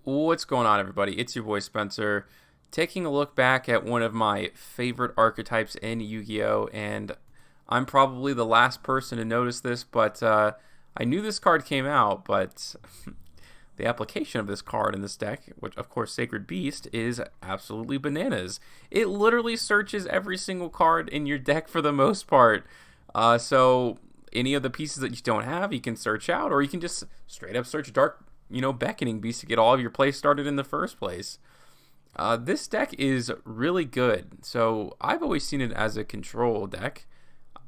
What's going on, everybody? It's your boy Spencer, taking a look back at one of my favorite archetypes in Yu-Gi-Oh! And I'm probably the last person to notice this, but I knew this card came out, but the application of this card in this deck, which of course Sacred Beast, is absolutely bananas. It literally searches every single card in your deck for the most part. So any of the pieces that you don't have, you can search out, or you can just straight up search Dark, Beckoning Beast to get all of your plays started in the first place. This deck is really good. So I've always seen it as a control deck.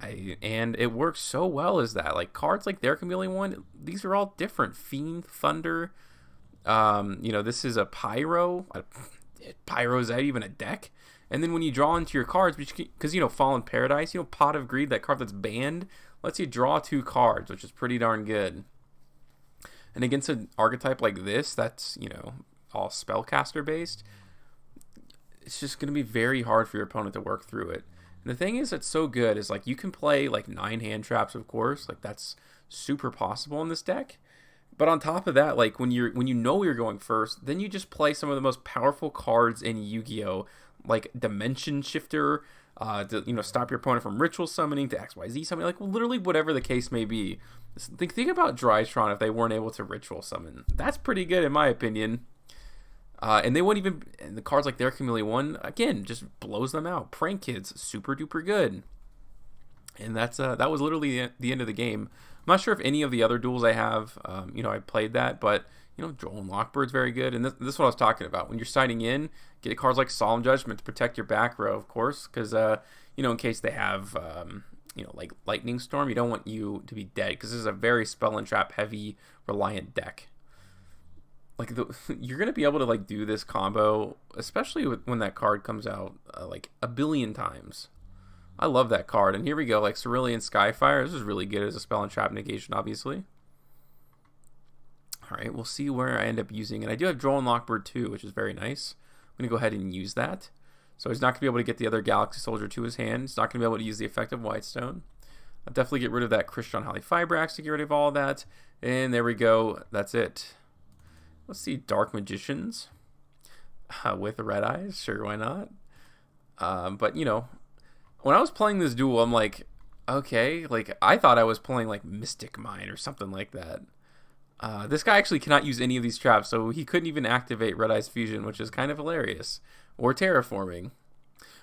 And it works so well as that. Like cards like There Can Be Only One, these are all different. Fiend, Thunder, this is a Pyro. Pyro, is that even a deck? And then when you draw into your cards, because, Fallen Paradise, Pot of Greed, that card that's banned, lets you draw 2 cards, which is pretty darn good. And against an archetype like this, that's, all spellcaster based, it's just going to be very hard for your opponent to work through it. And the thing is that's so good is, like, you can play, like, 9 hand traps, of course. Like, that's super possible in this deck. But on top of that, like, when you know you're going first, then you just play some of the most powerful cards in Yu-Gi-Oh! Like Dimension Shifter, to stop your opponent from ritual summoning, to XYZ summoning, like literally whatever the case may be. Think about Drytron if they weren't able to ritual summon. That's pretty good in my opinion. And they wouldn't even. And the cards like Their Chameleon One again just blows them out. Prank Kids, super duper good. And that was literally the end of the game. I'm not sure if any of the other duels I have, I played that, but Joel and Lockbird's very good. And this is what I was talking about. When you're siding in, get cards like Solemn Judgment to protect your back row, of course, because in case they have like Lightning Storm, you don't want you to be dead, because this is a very spell and trap heavy reliant deck. Like you're gonna be able to like do this combo, especially when that card comes out like a billion times. I love that card. And here we go, like Cerulean Skyfire. This is really good as a spell and trap negation, obviously. Alright, we'll see where I end up using it. I do have Joel and Lockbird too, which is very nice. I'm going to go ahead and use that. So he's not going to be able to get the other Galaxy Soldier to his hand. He's not going to be able to use the effect of Whitestone. I'll definitely get rid of that Christian Holly Fibrax to get rid of all of that. And there we go. That's it. Let's see, Dark Magicians with Red Eyes. Sure, why not? But, when I was playing this duel, I'm like, okay, like I thought I was playing like Mystic Mine or something like that. This guy actually cannot use any of these traps, so he couldn't even activate Red Eyes Fusion, which is kind of hilarious. Or Terraforming.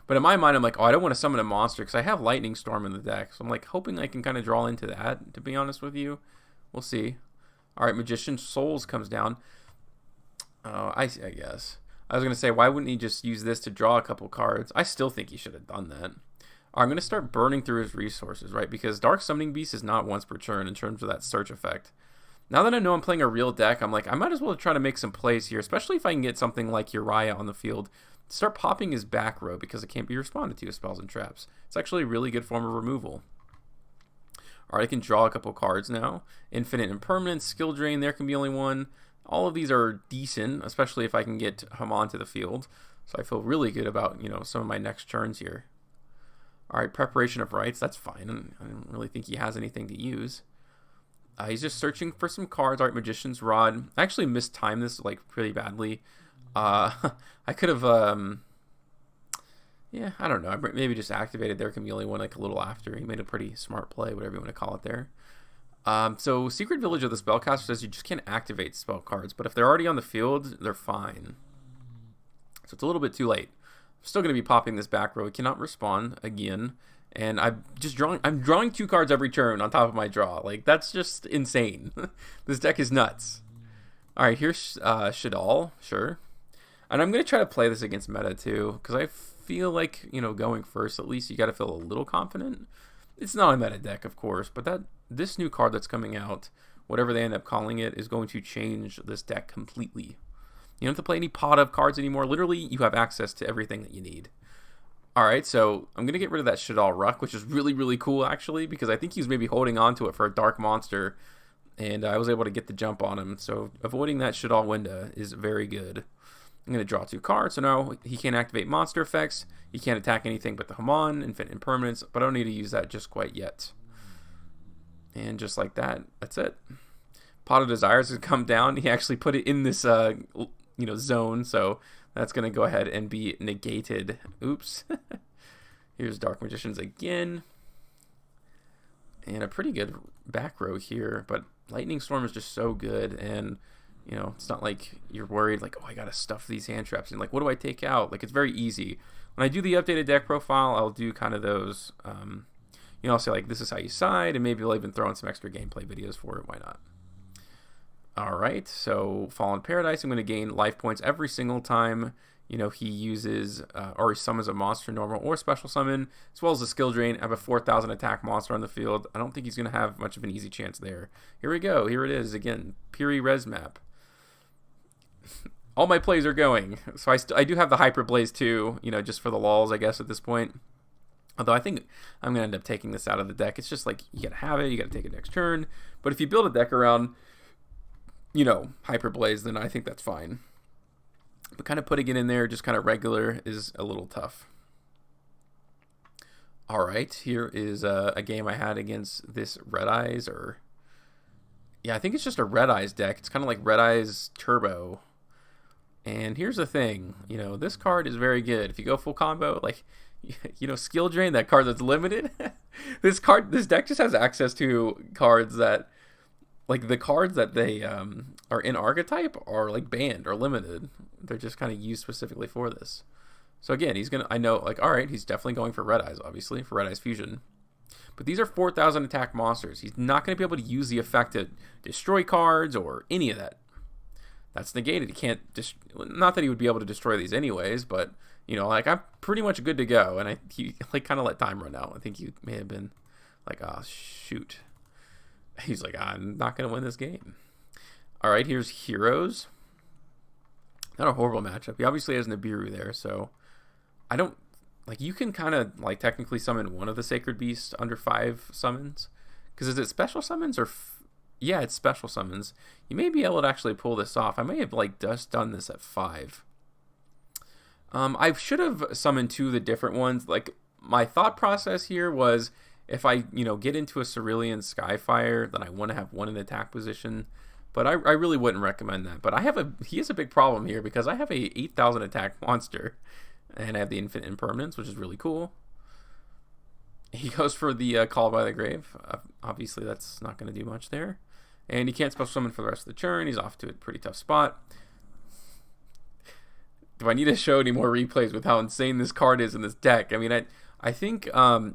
But in my mind, I'm like, oh, I don't want to summon a monster, because I have Lightning Storm in the deck. So I'm like hoping I can kind of draw into that, to be honest with you. We'll see. Alright, Magician Souls comes down. I guess. I was going to say, why wouldn't he just use this to draw a couple cards? I still think he should have done that. I'm going to start burning through his resources, right? Because Dark Summoning Beast is not once per turn in terms of that search effect. Now that I know I'm playing a real deck, I'm like, I might as well try to make some plays here, especially if I can get something like Uriah on the field. Start popping his back row because it can't be responded to with spells and traps. It's actually a really good form of removal. Alright, I can draw a couple cards now. Infinite Impermanence, Skill Drain, There Can Be Only One. All of these are decent, especially if I can get him onto the field. So I feel really good about, some of my next turns here. Alright, Preparation of Rites, that's fine. I don't really think he has anything to use. He's just searching for some cards. Alright, Magician's Rod. I actually mistimed this like pretty badly. I could have, yeah, I don't know. I maybe just activated There Can Be Only One like a little after. He made a pretty smart play, whatever you want to call it there. So Secret Village of the Spellcaster says you just can't activate spell cards, but if they're already on the field, they're fine. So it's a little bit too late. I'm still going to be popping this back row. It cannot respawn again. And I'm drawing 2 cards every turn on top of my draw. Like, that's just insane. This deck is nuts. Alright, here's Shadal, sure. And I'm going to try to play this against meta too, because I feel like, going first, at least you got to feel a little confident. It's not a meta deck, of course, but this new card that's coming out, whatever they end up calling it, is going to change this deck completely. You don't have to play any pot of cards anymore. Literally, you have access to everything that you need. Alright, so I'm going to get rid of that Shadal Ruck, which is really, really cool, actually, because I think he's maybe holding on to it for a Dark Monster, and I was able to get the jump on him. So avoiding that Shadal Winda is very good. I'm going to draw 2 cards, so now he can't activate monster effects. He can't attack anything but the Haman, Infinite Impermanence, but I don't need to use that just quite yet. And just like that, that's it. Pot of Desires has come down. He actually put it in this zone, so that's going to go ahead and be negated. Oops. Here's Dark Magicians again. And a pretty good back row here, but Lightning Storm is just so good, and it's not like you're worried like, oh, I gotta stuff these hand traps and like, what do I take out? Like, it's very easy. When I do the updated deck profile, I'll do kind of those I'll say like, this is how you side, and maybe I'll even throw in some extra gameplay videos for it. Why not? Alright, so Fallen Paradise, I'm going to gain life points every single time he uses or he summons a monster, normal or special summon, as well as a skill drain. I have a 4,000 attack monster on the field. I don't think he's going to have much of an easy chance there. Here we go. Here it is again. Piri Reis Map. All my plays are going. So I do have the Hyper Blaze too, just for the lulz, I guess, at this point. Although I think I'm going to end up taking this out of the deck. It's just like, you got to have it. You got to take it next turn. But if you build a deck around, Hyper Blaze, then I think that's fine. But kind of putting it in there just kind of regular is a little tough. Alright, here is a game I had against this Red Eyes, or... yeah, I think it's just a Red Eyes deck. It's kind of like Red Eyes Turbo. And here's the thing, this card is very good. If you go full combo, like, Skill Drain, that card that's limited. This deck just has access to cards that... like, the cards that they are in archetype are like banned or limited. They're just kind of used specifically for this. So again, I know, like, alright, he's definitely going for Red Eyes, obviously, for Red Eyes Fusion. But these are 4,000 attack monsters. He's not going to be able to use the effect to destroy cards or any of that. That's negated. He can't not that he would be able to destroy these anyways, but, like, I'm pretty much good to go. And he like, kind of let time run out. I think he may have been like, oh, shoot. He's like, I'm not going to win this game. Alright, here's Heroes. Not a horrible matchup. He obviously has Nibiru there, so I don't... like, you can kind of, like, technically summon one of the Sacred Beasts under 5 summons. Because is it special summons or... yeah, it's special summons. You may be able to actually pull this off. I may have, like, just done this at 5. I should have summoned 2 of the different ones. Like, my thought process here was... if I, get into a Cerulean Skyfire, then I want to have one in attack position. But I really wouldn't recommend that. But he has a big problem here because I have a 8,000 attack monster. And I have the Infinite Impermanence, which is really cool. He goes for the Call by the Grave. Obviously, that's not going to do much there. And he can't special summon for the rest of the turn. He's off to a pretty tough spot. Do I need to show any more replays with how insane this card is in this deck? I mean, I think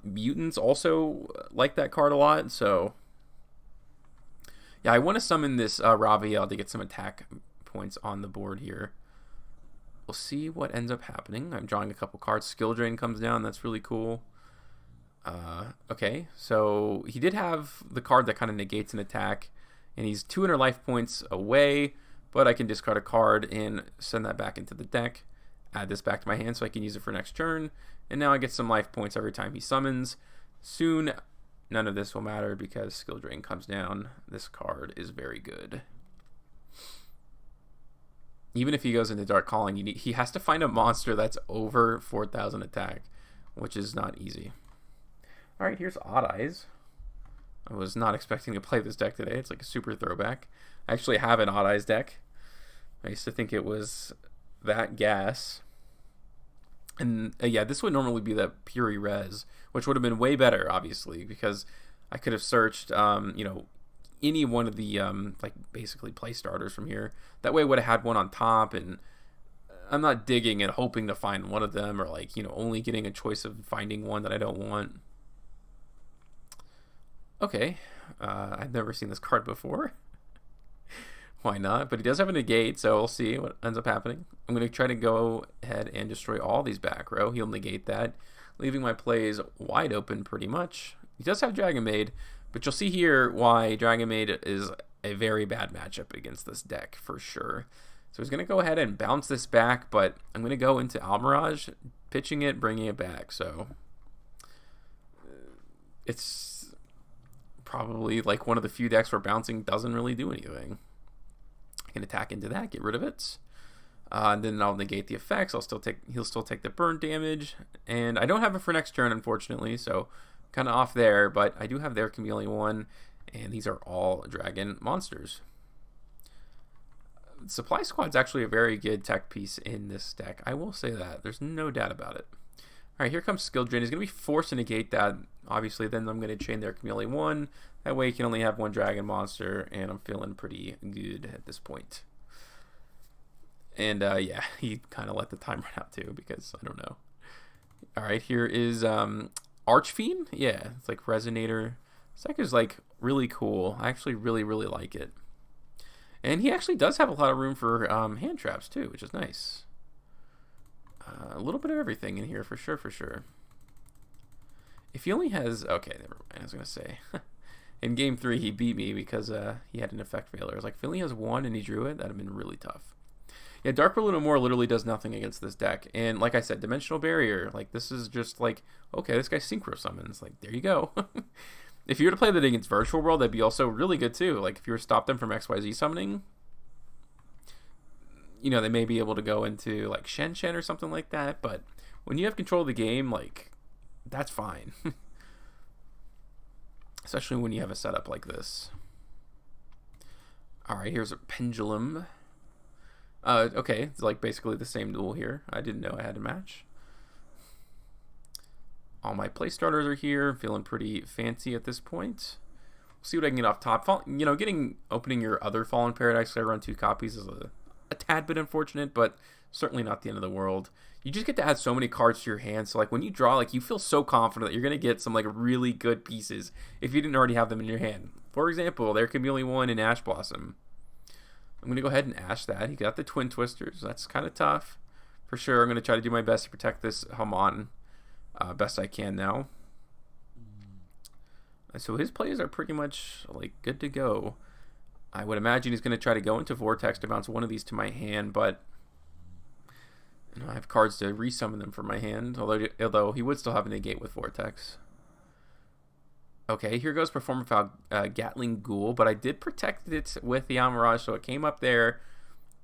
mutants also like that card a lot, so... yeah, I want to summon this Raviel to get some attack points on the board here. We'll see what ends up happening. I'm drawing a couple cards. Skill Drain comes down. That's really cool. Okay, so he did have the card that kind of negates an attack, and he's 200 life points away, but I can discard a card and send that back into the deck. Add this back to my hand so I can use it for next turn. And now I get some life points every time he summons. Soon, none of this will matter because Skill Drain comes down. This card is very good. Even if he goes into Dark Calling, he has to find a monster that's over 4,000 attack, which is not easy. Alright, here's Odd Eyes. I was not expecting to play this deck today. It's like a super throwback. I actually have an Odd Eyes deck. I used to think it was that gas. And yeah, this would normally be the Piri Reis, which would have been way better, obviously, because I could have searched, any one of the, like, basically play starters from here. That way I would have had one on top, and I'm not digging and hoping to find one of them, or, like, only getting a choice of finding one that I don't want. Okay, I've never seen this card before. Why not? But he does have a negate, so we'll see what ends up happening. I'm going to try to go ahead and destroy all these back row. He'll negate that, leaving my plays wide open pretty much. He does have Dragonmaid, but you'll see here why Dragonmaid is a very bad matchup against this deck for sure. So he's going to go ahead and bounce this back, but I'm going to go into Almirage, pitching it, bringing it back. So it's probably like one of the few decks where bouncing doesn't really do anything. I can attack into that, get rid of it. And then I'll negate the effects. He'll still take the burn damage. And I don't have it for next turn, unfortunately, so kind of off there. But I do have There Can Be Only One, and these are all dragon monsters. Supply Squad's actually a very good tech piece in this deck. I will say that. There's no doubt about it. Alright, here comes Skill Drain. He's going to be forced to negate that. Obviously, then I'm going to chain their Chameleon 1. That way you can only have one Dragon Monster, and I'm feeling pretty good at this point. And yeah, he kind of let the time run out too, because I don't know. Alright, here is Archfiend. Yeah, it's like Resonator. This deck is like really cool. I actually really like it. And he actually does have a lot of room for hand traps too, which is nice. A little bit of everything in here for sure. If he only has... Okay, never mind. I was going to say. In Game 3, he beat me because he had an effect failure. I was like, if he only has one and he drew it, that would have been really tough. Yeah, Dark Balloon literally does nothing against this deck. And like I said, Dimensional Barrier. Like, this is just like, okay, this guy Synchro Summons. Like, there you go. If you were to play that against Virtual World, that'd be also really good too. Like, if you were to stop them from XYZ summoning, you know, they may be able to go into like Shen or something like that. But when you have control of the game, like, that's fine. Especially when you have a setup like this. Alright, here's a Pendulum. Okay, it's like basically the same duel here. I didn't know I had to match. All my play starters are here. Feeling pretty fancy at this point. We'll see what I can get off top. You know, opening your other Fallen Paradise, so I run 2 copies, is a tad bit unfortunate, but certainly not the end of the world. You just get to add so many cards to your hand, so like when you draw, like you feel so confident that you're gonna get some like really good pieces if you didn't already have them in your hand. For example, there can be only one in Ash Blossom. I'm gonna go ahead and ash that. He got the Twin Twisters. That's kind of tough, for sure. I'm gonna try to do my best to protect this Hamon best I can now. So his plays are pretty much like good to go. I would imagine he's going to try to go into Vortex to bounce one of these to my hand, but you know, I have cards to resummon them from my hand, although he would still have a negate with Vortex. Okay, here goes Performapal Gatling Ghoul, but I did protect it with the Amirage, so it came up there.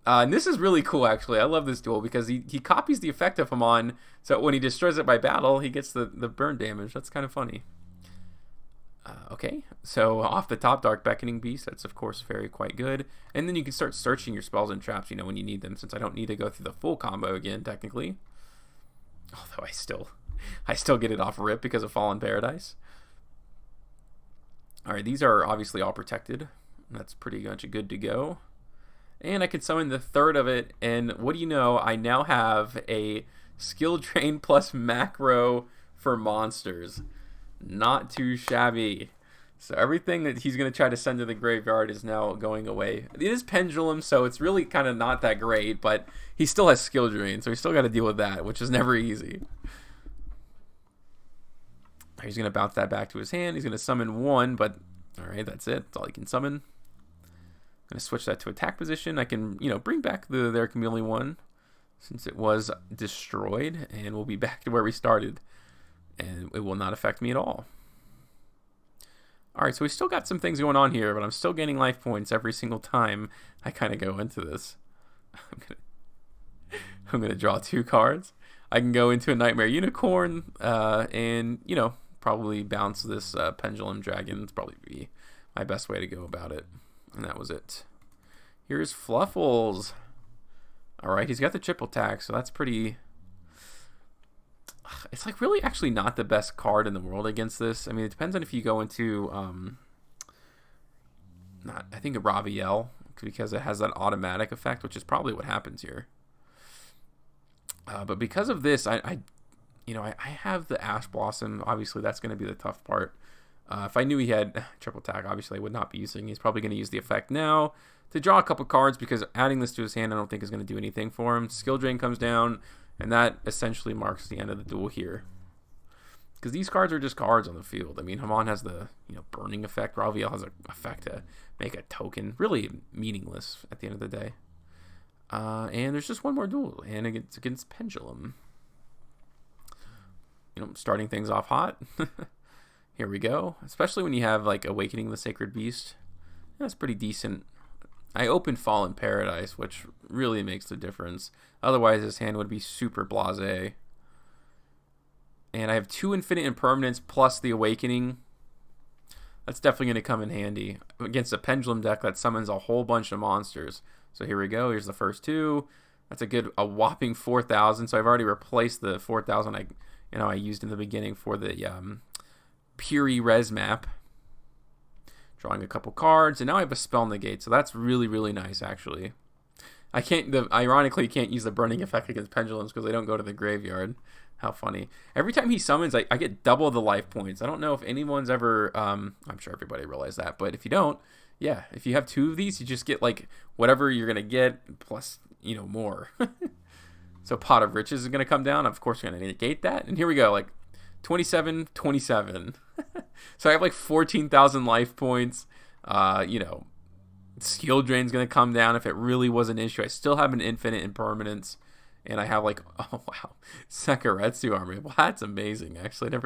And this is really cool, actually. I love this duel because he copies the effect of Hamon, so when he destroys it by battle, he gets the burn damage. That's kind of funny. Okay, so off the top, Dark Beckoning Beast. That's, of course, quite good. And then you can start searching your spells and traps, you know, when you need them, since I don't need to go through the full combo again, technically. Although I still get it off rip because of Fallen Paradise. Alright, these are obviously all protected. That's pretty much good to go. And I can summon the third of it, and what do you know, I now have a Skill Drain plus Macro for monsters. Not too shabby. So everything that he's going to try to send to the graveyard is now going away. It is Pendulum, so it's really kind of not that great, but he still has Skill Drain, so he's still got to deal with that, which is never easy. He's going to bounce that back to his hand. He's going to summon one, but alright, that's it. That's all he can summon. I'm going to switch that to attack position. I can, you know, bring back their Chameleon 1 since it was destroyed, and we'll be back to where we started. And it will not affect me at all. Alright, so we still got some things going on here, but I'm still gaining life points every single time I kind of go into this. I'm gonna draw 2 cards. I can go into a Nightmare Unicorn, and, you know, probably bounce this Pendulum Dragon. It's probably be my best way to go about it. And that was it. Here's Fluffals. Alright, he's got the triple attack, so that's pretty... It's like really actually not the best card in the world against this. I mean, it depends on if you go into, I think a Raviel, because it has that automatic effect, which is probably what happens here. But because of this, I have the Ash Blossom. Obviously, that's going to be the tough part. If I knew he had triple attack, obviously I would not be using. He's probably going to use the effect now to draw a couple cards, because adding this to his hand I don't think is going to do anything for him. Skill Drain comes down, and that essentially marks the end of the duel here. Because these cards are just cards on the field. I mean, Hamon has the burning effect. Raviel has an effect to make a token. Really meaningless at the end of the day. And there's just one more duel, and it's against Pendulum. Starting things off hot. Here we go. Especially when you have like Awakening the Sacred Beast. That's pretty decent. I opened Fallen Paradise, which really makes the difference. Otherwise, his hand would be super blasé. And I have 2 Infinite Impermanence plus the Awakening. That's definitely going to come in handy against a Pendulum deck that summons a whole bunch of monsters. So here we go. Here's the first two. That's a whopping 4,000. So I've already replaced the 4,000 I used in the beginning for the Piri Reis Map. Drawing a couple cards, and now I have a spell negate. So that's really, really nice, actually. Ironically, can't use the burning effect against pendulums because they don't go to the graveyard. How funny. Every time he summons, I get double the life points. I don't know if anyone's ever, I'm sure everybody realized that, but if you don't, yeah, if you have two of these, you just get like whatever you're going to get plus, more. So Pot of Riches is going to come down. Of course, we're going to negate that. And here we go, like 27, 27. So I have like 14,000 life points. Skill Drain's going to come down if it really was an issue. I still have an infinite impermanence. And I have like, oh wow, Sakaretsu army. Well, that's amazing. Actually, I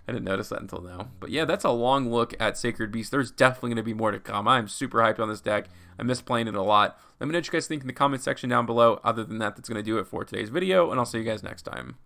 didn't notice that until now. But yeah, that's a long look at Sacred Beast. There's definitely going to be more to come. I'm super hyped on this deck. I miss playing it a lot. Let me know what you guys think in the comment section down below. Other than that, that's going to do it for today's video, and I'll see you guys next time.